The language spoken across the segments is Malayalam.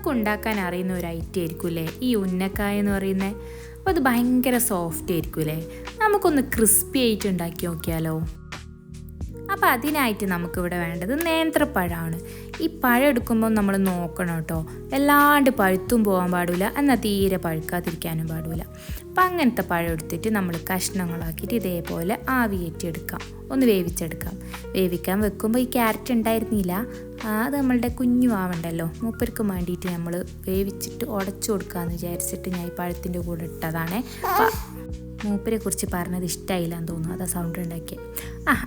എല്ലാവർക്കും ഉണ്ടാക്കാൻ അറിയുന്ന ഒരു ഐറ്റം ആയിരിക്കും അല്ലേ ഈ ഉന്നക്കായ എന്ന് പറയുന്നത്. അപ്പോൾ അത് ഭയങ്കര സോഫ്റ്റ് ആയിരിക്കും അല്ലേ. നമുക്കൊന്ന് ക്രിസ്പി ആയിട്ട് ഉണ്ടാക്കി നോക്കിയാലോ. അപ്പോൾ അതിനായിട്ട് നമുക്കിവിടെ വേണ്ടത് നേന്ത്രപ്പഴമാണ്. ഈ പഴം എടുക്കുമ്പോൾ നമ്മൾ നോക്കണം കേട്ടോ, വല്ലാണ്ട് പഴുത്തും പോകാൻ പാടില്ല, എന്നാൽ തീരെ പഴുക്കാതിരിക്കാനും പാടില്ല. അപ്പം അങ്ങനത്തെ പഴം എടുത്തിട്ട് നമ്മൾ കഷ്ണങ്ങളാക്കിയിട്ട് ഇതേപോലെ ആവിയേറ്റിയെടുക്കാം, ഒന്ന് വേവിച്ചെടുക്കാം. വേവിക്കാൻ വെക്കുമ്പോൾ ഈ ക്യാരറ്റ് ഉണ്ടായിരുന്നില്ല, അത് നമ്മളുടെ കുഞ്ഞു ആവണ്ടല്ലോ, മൂപ്പർക്ക് വേണ്ടിയിട്ട് നമ്മൾ വേവിച്ചിട്ട് ഉടച്ചു കൊടുക്കാമെന്ന് വിചാരിച്ചിട്ട് ഞാൻ ഈ പഴത്തിൻ്റെ കൂടെ ഇട്ടതാണ്. മൂപ്പരെ കുറിച്ച് പറഞ്ഞത് ഇഷ്ടമായില്ലാന്ന് തോന്നുന്നു, അതാ സൗണ്ട് ഉണ്ടാക്കി.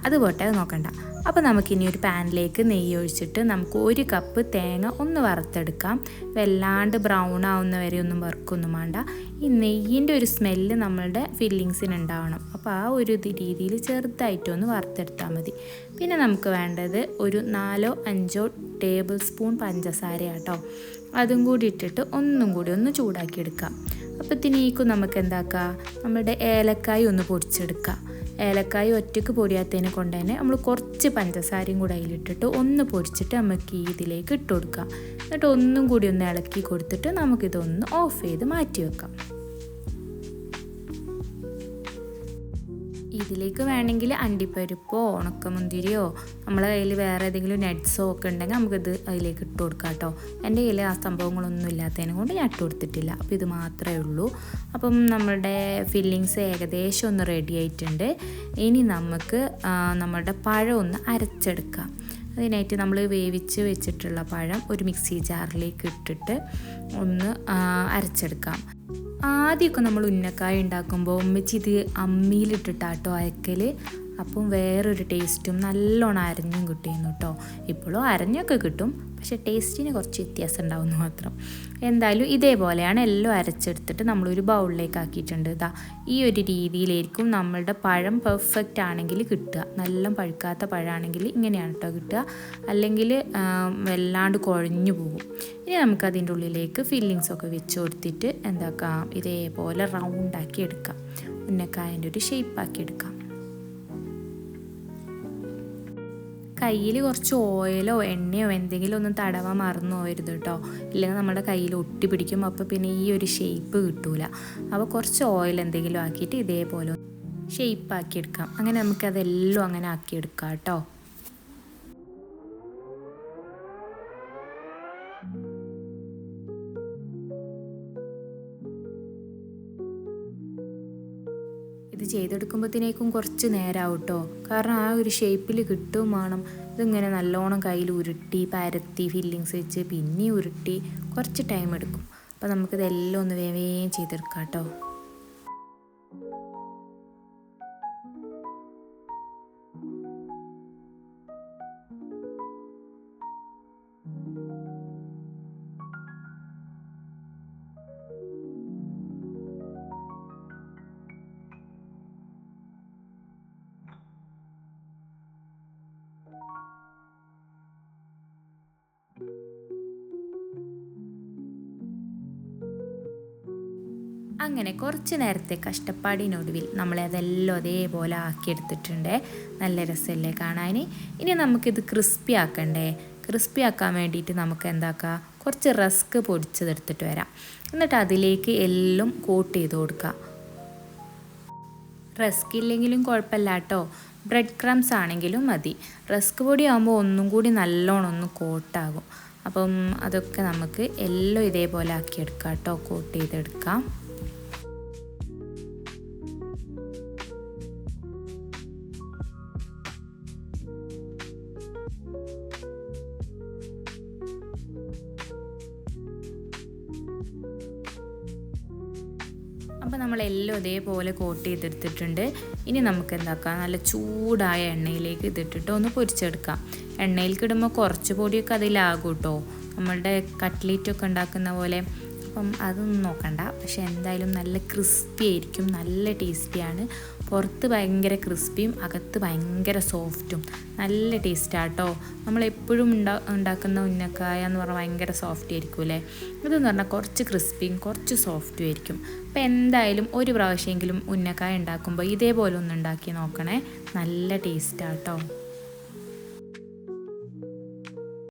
അത് പോട്ടെ, അത് നോക്കണ്ട. അപ്പോൾ നമുക്കിനി ഒരു പാനിലേക്ക് നെയ്യ് ഒഴിച്ചിട്ട് നമുക്ക് 1 കപ്പ് തേങ്ങ ഒന്ന് വറുത്തെടുക്കാം. വല്ലാണ്ട് ബ്രൗൺ ആവുന്ന വരെ ഒന്നും വറുക്കൊന്നും വേണ്ട. ഈ നെയ്യിൻ്റെ ഒരു സ്മെല്ല് നമ്മളുടെ ഫില്ലിങ്സിന് ഉണ്ടാവണം. അപ്പോൾ ആ ഒരു രീതിയിൽ ചെറുതായിട്ടൊന്ന് വറുത്തെടുത്താൽ മതി. പിന്നെ നമുക്ക് വേണ്ടത് ഒരു 4-5 ടേബിൾ സ്പൂൺ പഞ്ചസാര കേട്ടോ. അതും കൂടി ഇട്ടിട്ട് ഒന്നും കൂടി ഒന്ന് ചൂടാക്കിയെടുക്കാം. അപ്പോഴത്തേക്കും നമുക്ക് എന്താക്കുക, നമ്മുടെ ഏലക്കായ ഒന്ന് പൊടിച്ചെടുക്കുക. ഏലക്കായ ഒറ്റയ്ക്ക് പൊടിയാത്തതിനെ കൊണ്ട് തന്നെ നമ്മൾ കുറച്ച് പഞ്ചസാരയും കൂടെ അതിലിട്ടിട്ട് ഒന്ന് പൊടിച്ചിട്ട് നമുക്ക് ഇതിലേക്ക് ഇട്ട് കൊടുക്കുക. എന്നിട്ട് ഒന്നും കൂടി ഒന്ന് ഇളക്കി കൊടുത്തിട്ട് നമുക്കിതൊന്ന് ഓഫ് ചെയ്ത് മാറ്റി വെക്കാം. ഇതിലേക്ക് വേണമെങ്കിൽ അണ്ടിപ്പരിപ്പോ ഉണക്കമുന്തിരിയോ നമ്മളെ കയ്യിൽ വേറെ ഏതെങ്കിലും നട്ട്സോ ഒക്കെ ഉണ്ടെങ്കിൽ നമുക്കിത് അതിലേക്ക് ഇട്ട് കൊടുക്കാം കേട്ടോ. എൻ്റെ കയ്യിൽ ആ സംഭവങ്ങളൊന്നും ഇല്ലാത്തതിനെ കൊണ്ട് ഞാൻ ഇട്ട് കൊടുത്തിട്ടില്ല. അപ്പോൾ ഇത് മാത്രമേ ഉള്ളൂ. അപ്പം നമ്മളുടെ ഫില്ലിങ്സ് ഏകദേശം ഒന്ന് റെഡി ആയിട്ടുണ്ട്. ഇനി നമുക്ക് നമ്മളുടെ പഴം ഒന്ന് അരച്ചെടുക്കാം. അതിനായിട്ട് നമ്മൾ വേവിച്ച് വെച്ചിട്ടുള്ള പഴം ഒരു മിക്സി ജാറിലേക്ക് ഇട്ടിട്ട് ഒന്ന് അരച്ചെടുക്കാം. ആദ്യമൊക്കെ നമ്മൾ ഉന്നക്കായ ഉണ്ടാക്കുമ്പോൾ ഉമ്മച്ചി ഇത് അമ്മിയിലിട്ടിട്ടാട്ടോ അരക്കൽ. അപ്പം വേറൊരു ടേസ്റ്റും നല്ലോണം അരഞ്ഞും കിട്ടിയിരുന്നു കേട്ടോ. ഇപ്പോഴും അരഞ്ഞൊക്കെ കിട്ടും, പക്ഷേ ടേസ്റ്റിന് കുറച്ച് വ്യത്യാസം ഉണ്ടാവുമെന്ന് മാത്രം. എന്തായാലും ഇതേപോലെയാണ് എല്ലാം അരച്ചെടുത്തിട്ട് നമ്മളൊരു ബൗളിലേക്ക് ആക്കിയിട്ടുണ്ട്. ഈ ഒരു രീതിയിലായിരിക്കും നമ്മളുടെ പഴം പെർഫെക്റ്റ് ആണെങ്കിൽ കിട്ടുക. നല്ല പഴുക്കാത്ത പഴമാണെങ്കിൽ ഇങ്ങനെയാണ് കേട്ടോ കിട്ടുക, അല്ലെങ്കിൽ വല്ലാണ്ട് കുഴഞ്ഞു പോകും. ഇനി നമുക്കതിൻ്റെ ഉള്ളിലേക്ക് ഫില്ലിങ്സൊക്കെ വെച്ച് കൊടുത്തിട്ട് എന്താക്കാം, ഇതേപോലെ റൗണ്ടാക്കി എടുക്കാം. ഉന്നക്കായൻ്റെ ഒരു ഷേപ്പാക്കി എടുക്കാം. കയ്യിൽ കുറച്ച് ഓയിലോ എണ്ണയോ എന്തെങ്കിലും ഒന്നും തടവാൻ മറന്നു പോകരുത് കേട്ടോ, ഇല്ലെങ്കിൽ നമ്മുടെ കയ്യിൽ ഒട്ടി പിടിക്കും. അപ്പോൾ പിന്നെ ഈ ഒരു ഷേപ്പ് കിട്ടൂല. അപ്പോൾ കുറച്ച് ഓയിൽ എന്തെങ്കിലും ആക്കിയിട്ട് ഇതേപോലെ ഷേപ്പ് ആക്കിയെടുക്കാം. അങ്ങനെ നമുക്കതെല്ലാം അങ്ങനെ ആക്കിയെടുക്കാം കേട്ടോ. ഇത് ചെയ്തെടുക്കുമ്പോഴത്തേക്കും കുറച്ച് നേരമാവും കേട്ടോ, കാരണം ആ ഒരു ഷേപ്പിൽ കിട്ടും വേണം. ഇതിങ്ങനെ നല്ലോണം കയ്യിൽ ഉരുട്ടി പരത്തി ഫില്ലിങ്സ് വെച്ച് പിന്നെ ഉരുട്ടി കുറച്ച് ടൈം എടുക്കും. അപ്പോൾ നമുക്കിതെല്ലാം ഒന്ന് വേഗം ചെയ്തെടുക്കാം കേട്ടോ. അങ്ങനെ കുറച്ച് നേരത്തെ കഷ്ടപ്പാടിനൊടുവിൽ നമ്മളതെല്ലാം അതേപോലെ ആക്കിയെടുത്തിട്ടുണ്ട്. നല്ല രസമല്ലേ കാണാൻ. ഇനി നമുക്കിത് ക്രിസ്പി ആക്കണ്ടേ. ക്രിസ്പി ആക്കാൻ വേണ്ടിയിട്ട് നമുക്ക് എന്താക്കാം, കുറച്ച് റസ്ക് പൊടിച്ചതെടുത്തിട്ട് വരാം. എന്നിട്ട് അതിലേക്ക് എല്ലാം കോട്ട് ചെയ്ത് കൊടുക്കാം. റസ്ക് ഇല്ലെങ്കിലും കുഴപ്പമില്ല കേട്ടോ, ബ്രെഡ് ക്രംസ് ആണെങ്കിലും മതി. റസ്ക് പൊടി ആകുമ്പോൾ ഒന്നും കൂടി നല്ലോണം ഒന്ന് കോട്ടാകും. അപ്പം അതൊക്കെ നമുക്ക് എല്ലാം ഇതേപോലെ ആക്കിയെടുക്കാം കേട്ടോ, കോട്ട് ചെയ്തെടുക്കാം. അപ്പോൾ നമ്മളെല്ലാം ഇതേപോലെ കോട്ട് ചെയ്തെടുത്തിട്ടുണ്ട്. ഇനി നമുക്ക് എന്താക്കാം, നല്ല ചൂടായ എണ്ണയിലേക്ക് ഇതിട്ടിട്ട് ഒന്ന് പൊരിച്ചെടുക്കാം. എണ്ണയിലേക്ക് ഇടുമ്പോൾ കുറച്ച് പൊടിയൊക്കെ അതിലാകും കേട്ടോ, നമ്മളുടെ കട്ട്ലേറ്റൊക്കെ ഉണ്ടാക്കുന്ന പോലെ. അപ്പം അതൊന്നും നോക്കണ്ട, പക്ഷെ എന്തായാലും നല്ല ക്രിസ്പി ആയിരിക്കും, നല്ല ടേസ്റ്റിയാണ്. പുറത്ത് ഭയങ്കര ക്രിസ്പിയും അകത്ത് ഭയങ്കര സോഫ്റ്റും, നല്ല ടേസ്റ്റാണ് കേട്ടോ. നമ്മളെപ്പോഴും ഉണ്ടാക്കുന്ന ഉന്നക്കായ എന്ന് പറഞ്ഞാൽ ഭയങ്കര സോഫ്റ്റ് ആയിരിക്കും അല്ലേ. ഇതെന്ന് പറഞ്ഞാൽ കുറച്ച് ക്രിസ്പിയും കുറച്ച് സോഫ്റ്റും ആയിരിക്കും. അപ്പോൾ എന്തായാലും ഒരു പ്രാവശ്യമെങ്കിലും ഉന്നക്കായ ഉണ്ടാക്കുമ്പോൾ ഇതേപോലെ ഒന്ന് ഉണ്ടാക്കി നോക്കണേ, നല്ല ടേസ്റ്റാണ് കേട്ടോ.